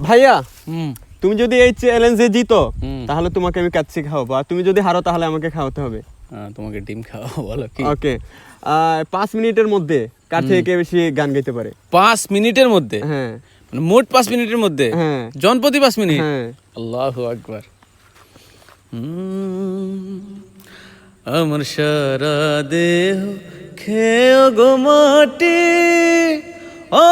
ভাইয়া তুমি যদি এই চ্যালেঞ্জে জিতো তাহলে তোমাকে আমি কাচ্চি খাওয়াবো, আর তুমি যদি হারো তাহলে আমাকে খাওয়াতে হবে। তোমাকে ডিম খাওয়াবো, বলো কি? ওকে, 5 মিনিটের মধ্যে কার থেকে বেশি গান গাইতে পারে? 5 মিনিটের মধ্যে? হ্যাঁ, মানে মোট 5 মিনিটের মধ্যে? হ্যাঁ। জনপ্রতি 5 মিনিট? হ্যাঁ। আল্লাহু আকবার। আমার সারা দেহ খেয়ে গো মাটি, ও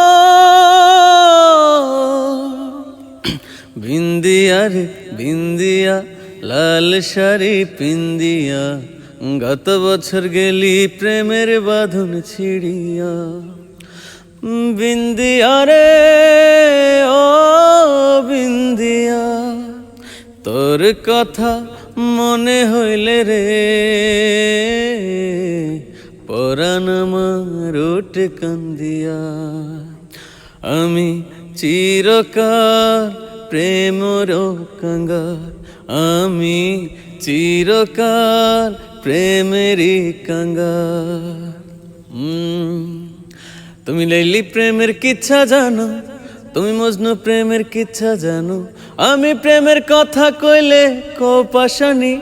বিন্দিয়া রে বিন্দিয়া, লাল শাড়ি পিন্দিয়া, গত বছর গেলি প্রেমের বাঁধন ছিড়িয়া। বিন্দিয়া রে ও বিন্দিয়া, তোর কথা মনে হইলে রে পরাণ আমার উঠে কান্দিয়া। আমি চিরকাল প্রেমর কাঙ্গাল, আমি চিরকাল প্রেমেরই কাঙ্গাল। তুমি লাইলি প্রেমের কিচ্ছা জানো, তুমি মজনু প্রেমের কিচ্ছা জানো, আমি প্রেমের কথা কইলে কোপাশানি।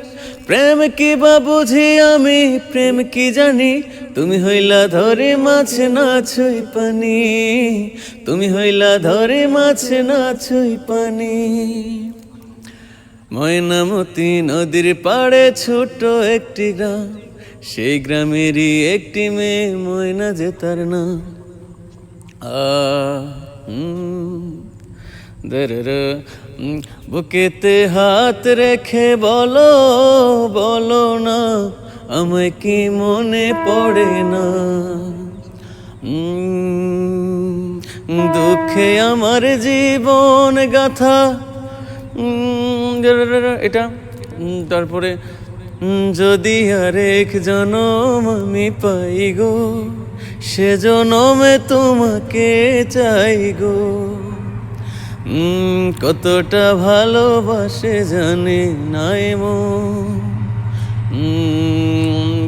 প্রেম কি বা বুঝি আমি, প্রেম কি জানি, তুমি হইলা ধরে মাছ না ছুঁই পানি, তুমি হইলা ধরে মাছ না ছুঁই পানি। ময়নামতি নদীর পাড়ে ছোট একটি গ্রাম, সেই গ্রামেরই একটি মেয়ে ময়না যে তার নাম। বুকেতে হাত রেখে বলো বলো না, আমায় কি মনে পড়ে না? দুঃখে আমার জীবন গাথা, এটা। তারপরে যদি আরেক জনম আমি পাই গো, সে জনমে তোমাকে চাই গো। কতটা ভালোবাসে জানে নাই মন,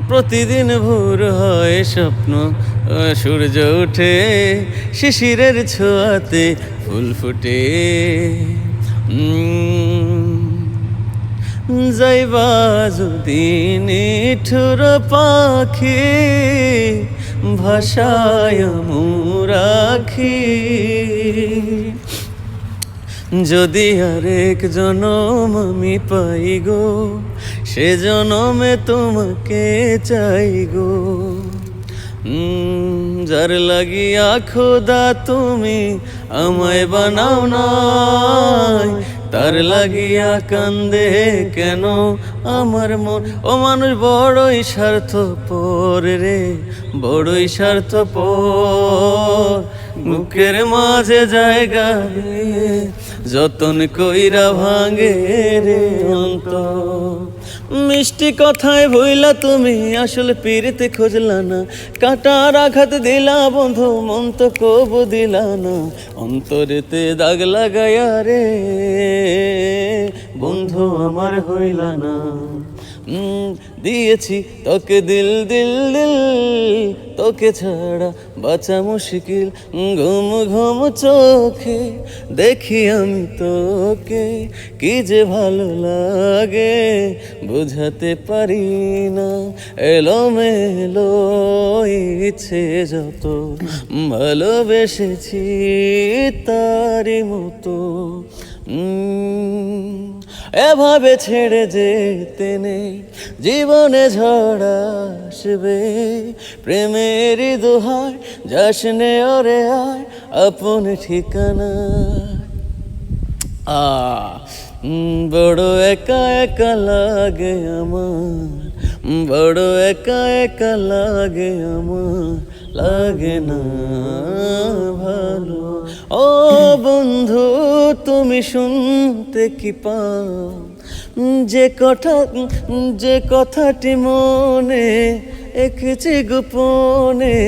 প্রতিদিন ভোর হয় স্বপ্ন, সূর্য ওঠে শিশিরের ছোঁয়াতে ফুল ফুটে। যাইবা যদি নিঠুর পাখি, ভাষায় মুরাখি। যদি আরেক জনম আমি পাই গো, সে জনমে তোমাকে চাই গো। যার লাগিয়া খোদা তুমি আমায় বানাও নাই, তার লাগিয়া কান্দে কেন আমার মন। ও মানুষ বড়ই স্বার্থপর রে, বড়ই স্বার্থপর। মুখের মাঝে জায়গা যতন কইরা ভাঙে রে অন্তর। মিষ্টি কথায় ভইলা তুমি আসলে পিরিতে খুঁজলা না, কাটার আঘাত দিলা বন্ধু মন তো কবু দিলা না। অন্তরেতে দাগ লাগাইয়া রে বন্ধু আমার হইলা না। দিয়েছি তোকে দিল দিল দিল, তোকে ছাড়া বাঁচা মুশকিল। ঘুম ঘুম চোখে দেখি আমি তোকে, কি যে ভালো লাগে বোঝাতে পারি না। এলোমেলো ইচ্ছে যত ভালোবেসেছি তারই মতো। এভাবে ছেড়ে যেতে নেই, জীবনে ঝড় আসবে। প্রেমের দোহাই যাসনে ওরে আয় আপন ঠিকানা। বড় একা একা লাগে আমার, বড় একা একা লাগে আমার, লাগে না ভালো। ও বন্ধু তুমি শুনতে কি পাও, যে কথাটি মনে এঁকেছি গোপনে।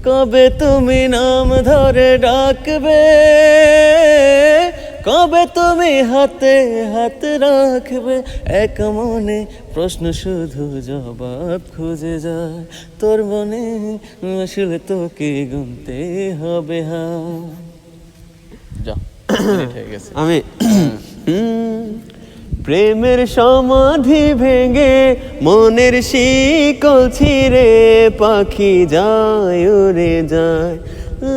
কবে তুমি নাম ধরে ডাকবে, কবে তুমি হাতে হাত রাখবে। এক মনে প্রশ্ন শুধু জবাব খুঁজে যায় তোর মনে, আসলে তোকে গুনতে হবে। হা যা ঠিক আছে আমি প্রেমের সমাধি ভেঙে মনের শিকল ছিঁড়ে পাখি যায় উড়ে যায়,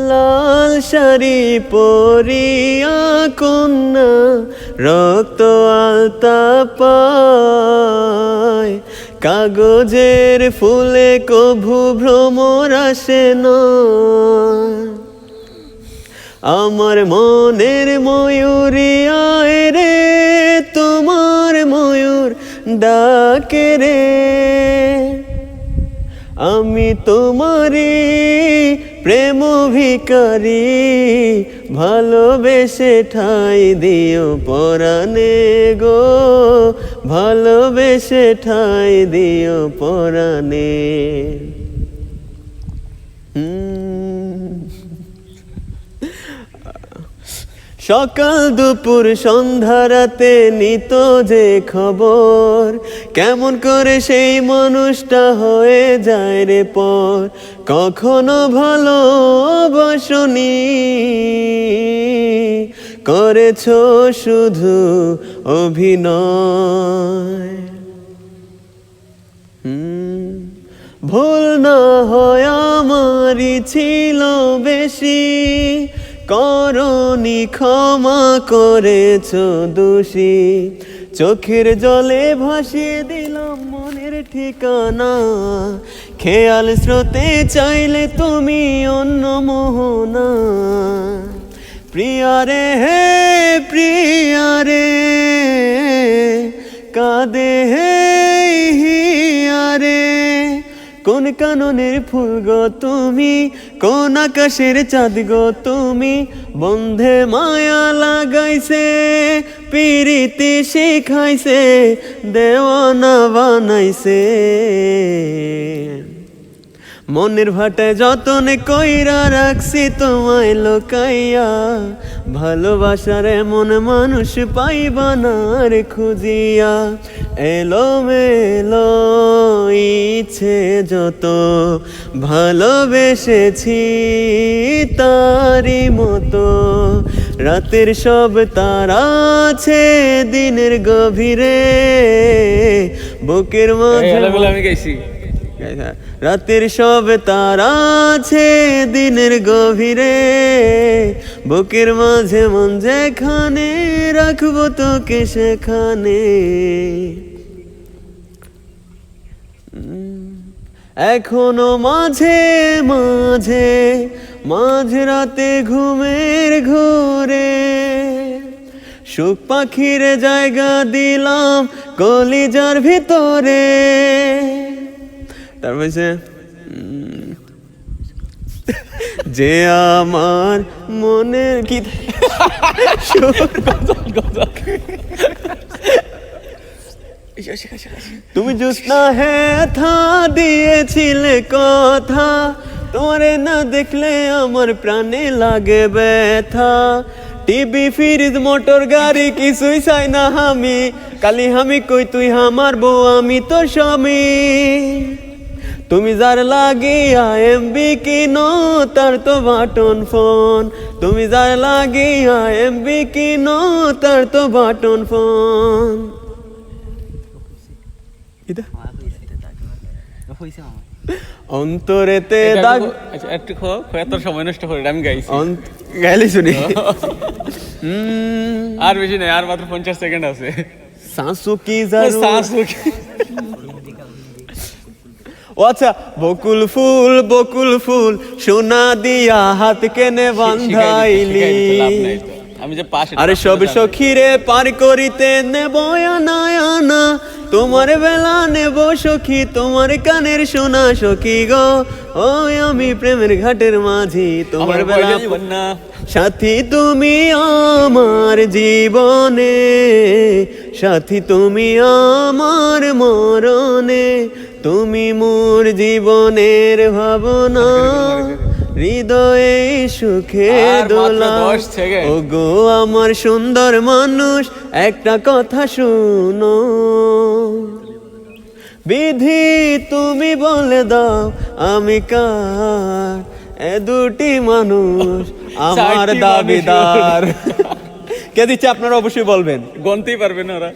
লাল শাড়ি পরিয়া কন্যা রক্ত আলতা পায়, কাগজের ফুলে কভু ভ্রমর আসে না, আমার মনের ময়ূরী আয় রে, তোমার ময়ূর ডাকে রে, আমি তোমারই প্রেম ভিখারি, ভালোবেসে ঠাই দিও পরাণে গো, ভালোবেসে ঠাই দিও পরাণে। সকাল দুপুর সন্ধ্যা রাতে নিত যে খবর, কেমন করে সেই মানুষটা হয়ে যায় রে পর, কখনো ভালোবাসনি করেছো শুধু অভিনয়, ভুল না হয় আমারই ছিল বেশি, করনি ক্ষমা করেছো দোষী, চোখের জলে ভাসিয়ে দিলাম মনের ঠিকানা, খেয়াল স্রোতে চাইলে তুমি অন্য মোহনা, প্রিয়ারে হে প্রিয়ারে কাঁদে হে হিয়ারে, কোন কাননের ফুল গো তুমি, কোন আকাশের চাঁদ গো তুমি, বন্ধে মায়া লাগাইছে পিরিতি শিখাইছে, দেওয়ানা বানাইছে, মনের ভাটে যতনে কইরা রাখছি তোমায় লোকাইয়া, ভালোবাসার এমন মানুষ পাইবা না রে খুঁজিয়া, এলো মেলো ইচ্ছে যত ভালোবেসেছি তারি মতো, রাতের সব তারা আছে দিনের গভীরে, বুকের মাঝে আমি গাইছি রাতের সব তারা আছে দিনের গভীরে, বুকের মাঝে মন যেখানে রাখবো তোকে সেখানে, এখনো মাঝে মাঝে মাঝরাতে ঘুমের ঘোরে, সুখ পাখির জায়গা দিলাম কলিজার ভিতরে, তারপরে যে আমার মনের কি তুমি জোৎস্না হেথা দিয়েছিলে কথা, তোমারে না দেখলে আমার প্রাণে লাগে ব্যথা, টিভি ফ্রিজ মোটর গাড়ি কিছুই চাই না আমি, কালি আমি কই তুই আমার বউ আমি তো স্বামী, তুমি যার লাগিয়া এমবি কিনো তার তো বাটন ফোন, তুমি যার লাগিয়া এমবি কিনো তার তো বাটন ফোন, অন্তরেতে দাগ। আচ্ছা একটু এত সময় নষ্ট করে আমি গাইছি, গাইলি শুনি আর বেশি নাই, আর মাত্র 50 সেকেন্ড আছে। সাসু কি জারু ও আচ্ছা, বকুল ফুল সোনা দিয়া হাত কেনে বান্ধাইলি, আমি যে পাশে আরে সব সখীরে পার করিতে নেব আনা আনা, তোমার বেলা নেব সখী তোমার কানের সোনা সখী গো, ও আমি প্রেমের ঘাটের মাঝি তোমার বেলা সাথী তুমি আমার জীবনে, সাথী তুমি আমার মরণে, তুমি মোর জীবনের ভাবনা, হৃদয়ে সুখে দোলা, ও গো আমার সুন্দর মানুষ একটা কথা শুনো, বিধি তুমি বলে দাও আমি কার, এ দুটি মানুষ আমার চারটি দাবিদার। কে দিচ্ছে আপনারা অবশ্যই বলবেন। গনতেই পারবে না ওরা।